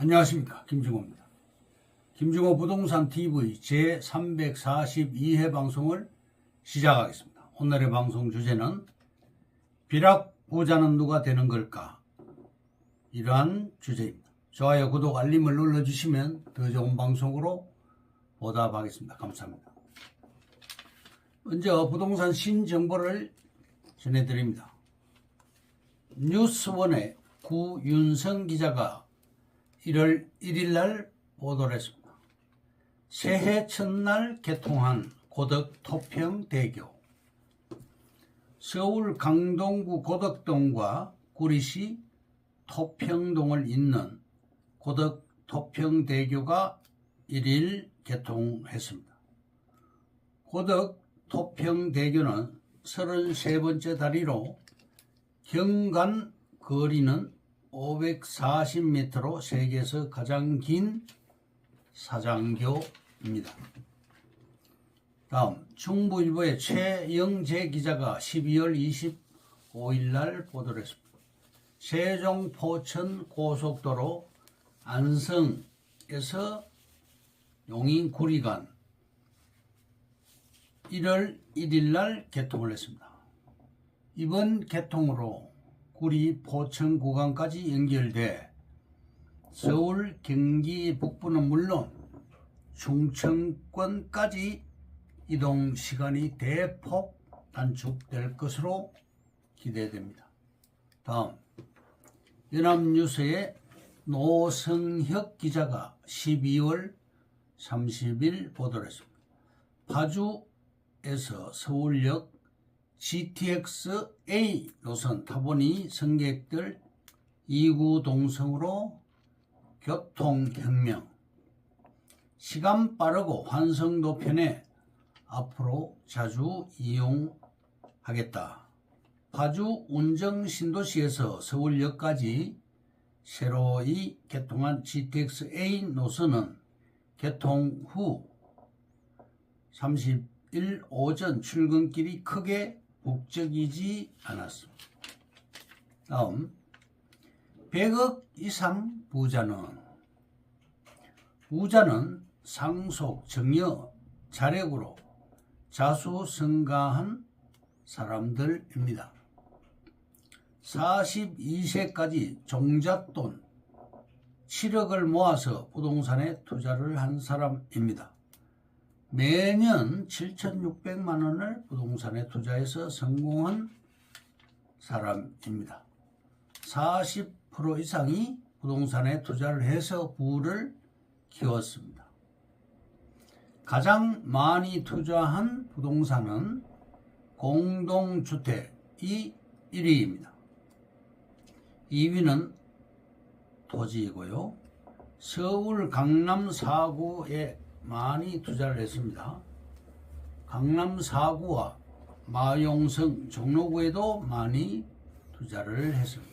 안녕하십니까, 김중호입니다. 김중호 부동산 TV 제342회 방송을 시작하겠습니다. 오늘의 방송 주제는 벼락부자는 누가 되는 걸까? 이러한 주제입니다. 좋아요, 구독, 알림을 눌러주시면 더 좋은 방송으로 보답하겠습니다. 감사합니다. 먼저 부동산 신정보를 전해드립니다. 뉴스원의 구윤성 기자가 1월 1일 날 보도를 했습니다. 새해 첫날 개통한 고덕토평대교. 서울 강동구 고덕동과 구리시 토평동을 잇는 고덕토평대교가 1일 개통했습니다. 고덕토평대교는 33번째 다리로 경간 거리는 540m로 세계에서 가장 긴 사장교입니다. 다음 중부일보의 최영재 기자가 12월 25일 날 보도를 했습니다. 세종 포천 고속도로 안성에서 용인 구리간 1월 1일 날 개통을 했습니다. 이번 개통으로 구리 포천 구간까지 연결돼 서울 경기 북부는 물론 충청권까지 이동 시간이 대폭 단축될 것으로 기대됩니다. 다음 연합뉴스의 노성혁 기자가 12월 30일 보도를 했습니다. 파주에서 서울역 GTX-A 노선 타보니 승객들 2구 동성으로 교통혁명. 시간 빠르고 환승도 편해 앞으로 자주 이용하겠다. 파주 운정신도시에서 서울역까지 새로이 개통한 GTX-A 노선은 개통 후 30일 오전 출근길이 크게 북적이지 않았습니다. 다음 100억 이상 부자는 상속, 정여, 자력으로 자수성가한 사람들입니다. 42세까지 종잣돈 7억을 모아서 부동산에 투자를 한 사람입니다. 매년 7,600만 원을 부동산에 투자해서 성공한 사람입니다. 40% 이상이 부동산에 투자를 해서 부를 키웠습니다. 가장 많이 투자한 부동산은 공동주택이 1위입니다. 2위는 토지이고요. 서울 강남 4구에 많이 투자를 했습니다. 강남 4구와 마용성 종로구에도 많이 투자를 했습니다.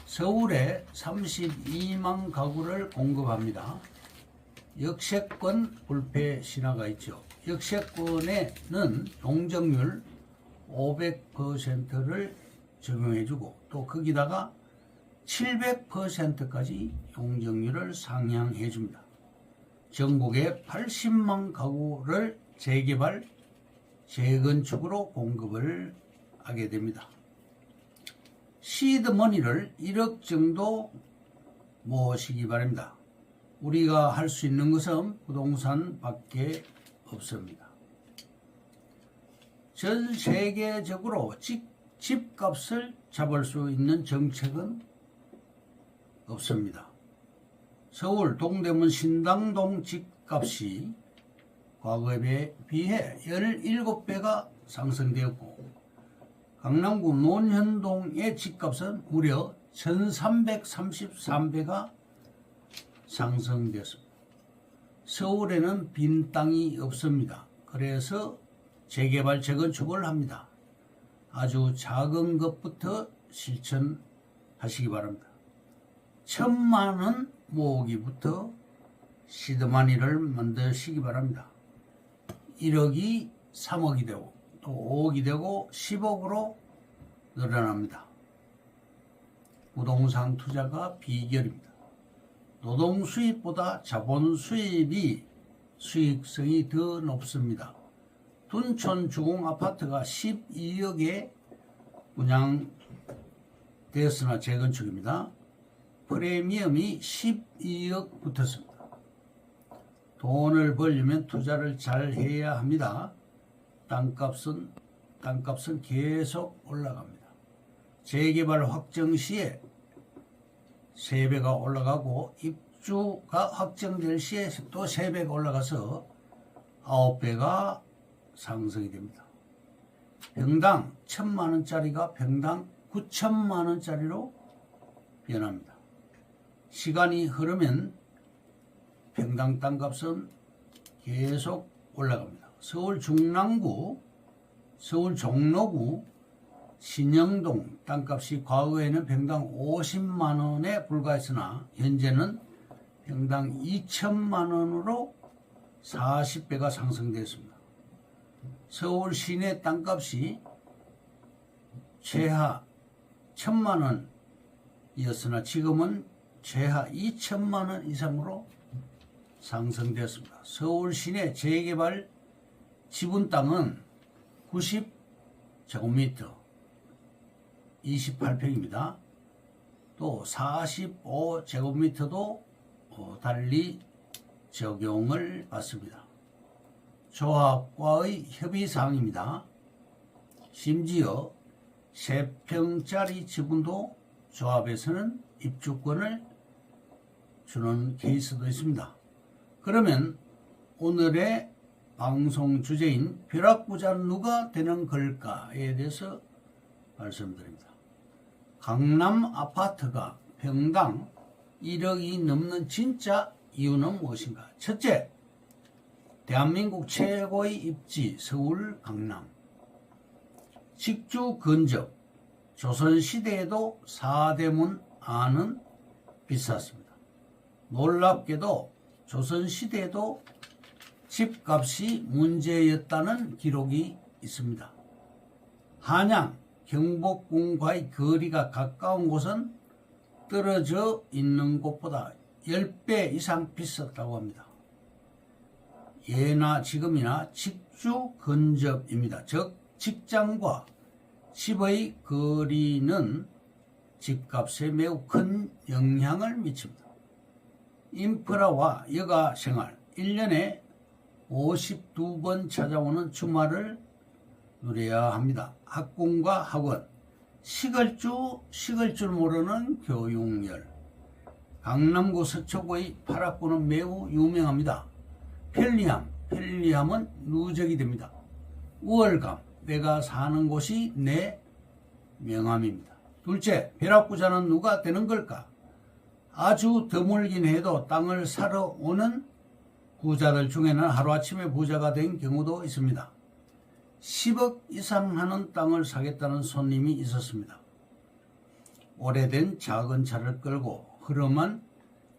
서울에 32만 가구를 공급합니다. 역세권 불패 신화가 있죠. 역세권에는 용적률 500%를 적용해주고 또 거기다가 700%까지 용적률을 상향해줍니다. 전국에 80만 가구를 재개발, 재건축으로 공급을 하게 됩니다. 시드머니를 1억 정도 모으시기 바랍니다. 우리가 할 수 있는 것은 부동산밖에 없습니다. 전 세계적으로 집값을 잡을 수 있는 정책은 없습니다. 서울 동대문 신당동 집값이 과거에 비해 17배가 상승되었고 강남구 논현동의 집값은 무려 1333배가 상승되었습니다. 서울에는 빈 땅이 없습니다. 그래서 재개발, 재건축을 합니다. 아주 작은 것부터 실천하시기 바랍니다. 1,000만 원 모으기부터 시드머니를 만드시기 바랍니다. 1억이 3억이 되고 또 5억이 되고 10억으로 늘어납니다. 부동산 투자가 비결입니다. 노동 수입보다 자본 수입이 수익성이 더 높습니다. 둔촌 주공 아파트가 12억에 분양되었으나 재건축입니다. 프리미엄이 12억 붙었습니다. 돈을 벌려면 투자를 잘 해야 합니다. 땅값은 계속 올라갑니다. 재개발 확정 시에 3배가 올라가고 입주가 확정될 시에 또 3배가 올라가서 9배가 상승이 됩니다. 평당 1,000만원짜리가 평당 9,000만원짜리로 변합니다. 시간이 흐르면 평당 땅값은 계속 올라갑니다. 서울 중랑구, 서울 종로구, 신영동 땅값이 과거에는 평당 50만원에 불과했으나 현재는 평당 2천만원으로 40배가 상승됐습니다. 서울 시내 땅값이 최하 1,000만원이었으나 지금은 최하 2천만원 이상으로 상승되었습니다. 서울 시내 재개발 지분 땅은 90제곱미터 28평입니다. 또 45제곱미터도 달리 적용을 받습니다. 조합과의 협의사항입니다. 심지어 3평짜리 지분도 조합에서는 입주권을 주는 케이스도 있습니다. 그러면 오늘의 방송 주제인 벼락부자는 누가 되는 걸까에 대해서 말씀드립니다. 강남 아파트가 평당 1억이 넘는 진짜 이유는 무엇인가? 첫째, 대한민국 최고의 입지 서울 강남. 직주 근접, 조선시대에도 사대문 안은 비쌌습니다. 놀랍게도 조선시대에도 집값이 문제였다는 기록이 있습니다. 한양, 경복궁과의 거리가 가까운 곳은 떨어져 있는 곳보다 10배 이상 비쌌다고 합니다. 예나 지금이나 직주 근접입니다. 즉 직장과 집의 거리는 집값에 매우 큰 영향을 미칩니다. 인프라와 여가 생활, 1년에 52번 찾아오는 주말을 누려야 합니다. 학군과 학원, 식을 줄 모르는 교육열. 강남구 서초구의 8학구는 매우 유명합니다. 편리함은 누적이 됩니다. 우월감, 내가 사는 곳이 내 명함입니다. 둘째, 벼락부자는 누가 되는 걸까? 아주 드물긴 해도 땅을 사러 오는 부자들 중에는 하루아침에 부자가 된 경우도 있습니다. 10억 이상 하는 땅을 사겠다는 손님이 있었습니다. 오래된 작은 차를 끌고 흐름한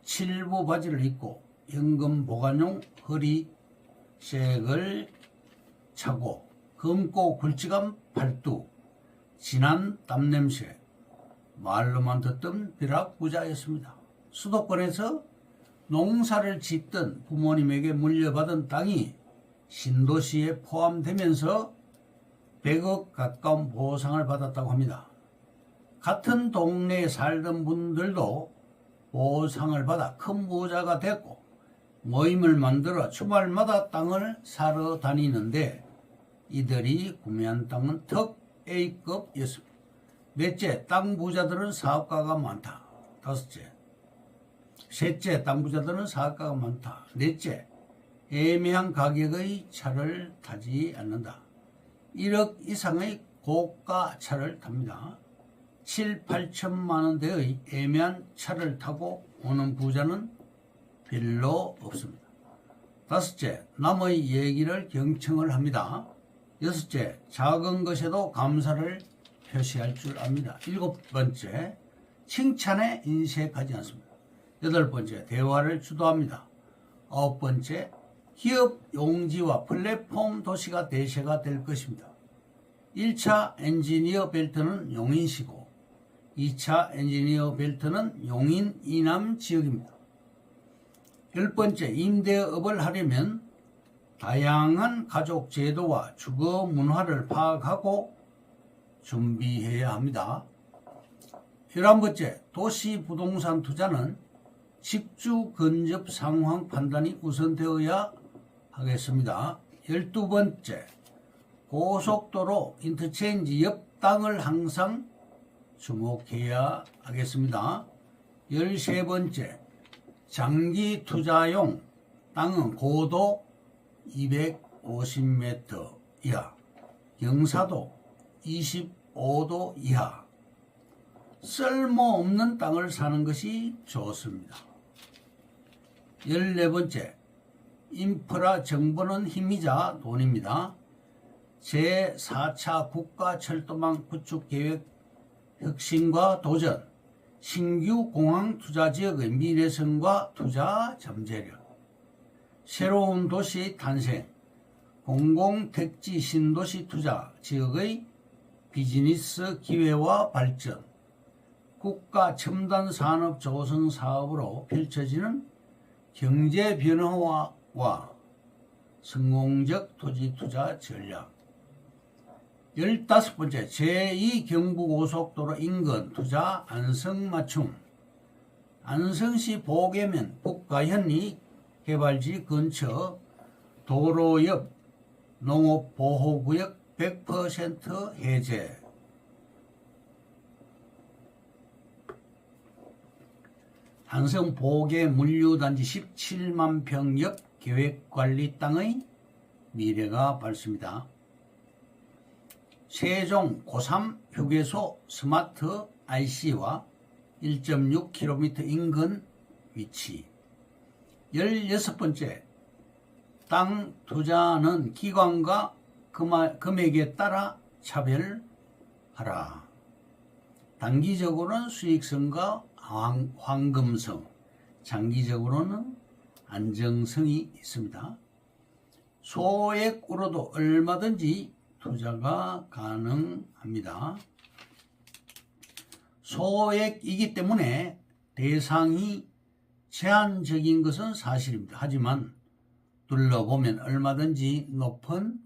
칠부 바지를 입고 현금 보관용 허리색을 차고 검고 굵직한 팔뚝, 진한 땀냄새, 말로만 듣던 벼락부자였습니다. 수도권에서 농사를 짓던 부모님에게 물려받은 땅이 신도시에 포함되면서 100억 가까운 보상을 받았다고 합니다. 같은 동네에 살던 분들도 보상을 받아 큰 부자가 됐고 모임을 만들어 주말마다 땅을 사러 다니는데 이들이 구매한 땅은 특 A급이었습니다. 넷째, 땅 부자들은 사업가가 많다. 다섯째, 셋째, 땅 부자들은 사업가가 많다. 넷째, 애매한 가격의 차를 타지 않는다. 1억 이상의 고가 차를 탑니다. 7, 8천만 원대의 애매한 차를 타고 오는 부자는 별로 없습니다. 다섯째, 남의 얘기를 경청을 합니다. 여섯째, 작은 것에도 감사를 표시할 줄 압니다. 일곱 번째, 칭찬에 인색하지 않습니다. 여덟 번째, 대화를 주도합니다. 아홉 번째, 기업 용지와 플랫폼 도시가 대세가 될 것입니다. 1차 엔지니어 벨트는 용인시고 2차 엔지니어 벨트는 용인 이남 지역입니다. 10번째, 임대업을 하려면 다양한 가족 제도와 주거 문화를 파악하고 준비해야 합니다. 11번째, 도시 부동산 투자는 직주 근접 상황 판단이 우선되어야 하겠습니다. 12번째, 고속도로 인터체인지 옆 땅을 항상 주목해야 하겠습니다. 13번째, 장기 투자용 땅은 고도 250m 이하, 경사도 25도 이하, 쓸모없는 땅을 사는 것이 좋습니다. 14번째, 인프라 정보는 힘이자 돈입니다. 제4차 국가철도망 구축계획 혁신과 도전, 신규 공항 투자지역의 미래성과 투자 잠재력, 새로운 도시 탄생, 공공택지 신도시 투자 지역의 비즈니스 기회와 발전, 국가 첨단 산업 조성 사업으로 펼쳐지는 경제 변화와 성공적 토지 투자 전략. 15번째, 제2경부고속도로 인근 투자 안성맞춤. 안성시 보계면 국가현리 개발지 근처 도로 옆 농업보호구역 100% 해제. 안성 보계 물류단지 17만 평 옆 계획관리 땅의 미래가 밝습니다. 세종 고3 휴게소 스마트 IC와 1.6km 인근 위치. 16번째, 땅 투자는 기관과 금액에 따라 차별하라. 단기적으로는 수익성과 황금성, 장기적으로는 안정성이 있습니다. 소액으로도 얼마든지 투자가 가능합니다. 소액이기 때문에 대상이 제한적인 것은 사실입니다. 하지만 둘러보면 얼마든지 높은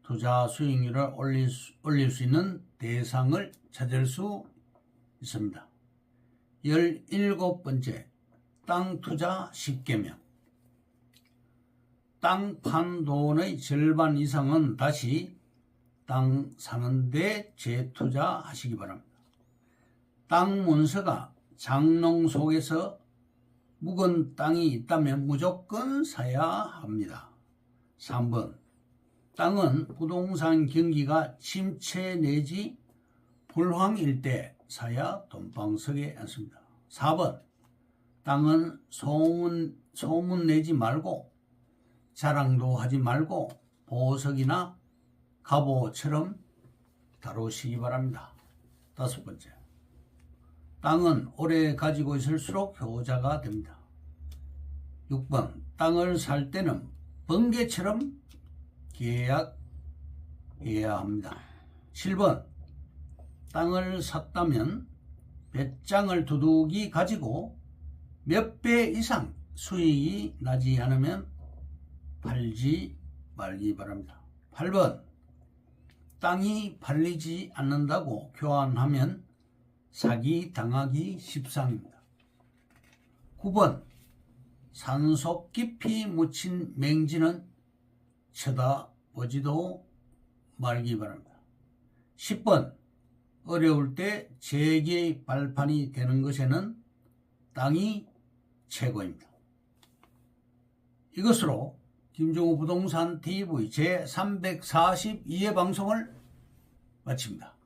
투자 수익률을 올릴 수 있는 대상을 찾을 수 있습니다. 17번째, 땅 투자 10개명. 땅 판 돈의 절반 이상은 다시 땅 사는데 재투자하시기 바랍니다. 땅 문서가 장롱 속에서 묵은 땅이 있다면 무조건 사야 합니다. 3번, 땅은 부동산 경기가 침체 내지 불황일 때 사야 돈방석에 앉습니다. 4번, 땅은 소문 내지 말고 자랑도 하지 말고 보석이나 갑오처럼 다루시기 바랍니다. 5번째, 땅은 오래 가지고 있을수록 효자가 됩니다. 6번, 땅을 살 때는 번개처럼 계약해야 합니다. 7번, 땅을 샀다면 배짱을 두둑이 가지고 몇 배 이상 수익이 나지 않으면 팔지 말기 바랍니다. 8번, 땅이 팔리지 않는다고 교환하면 사기 당하기 십상입니다. 9번, 산속 깊이 묻힌 맹지는 쳐다보지도 말기 바랍니다. 10번, 어려울 때 재계의 발판이 되는 것에는 땅이 최고입니다. 이것으로 김종우 부동산 TV 제342회 방송을 마칩니다.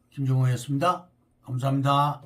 김종우였습니다. 감사합니다.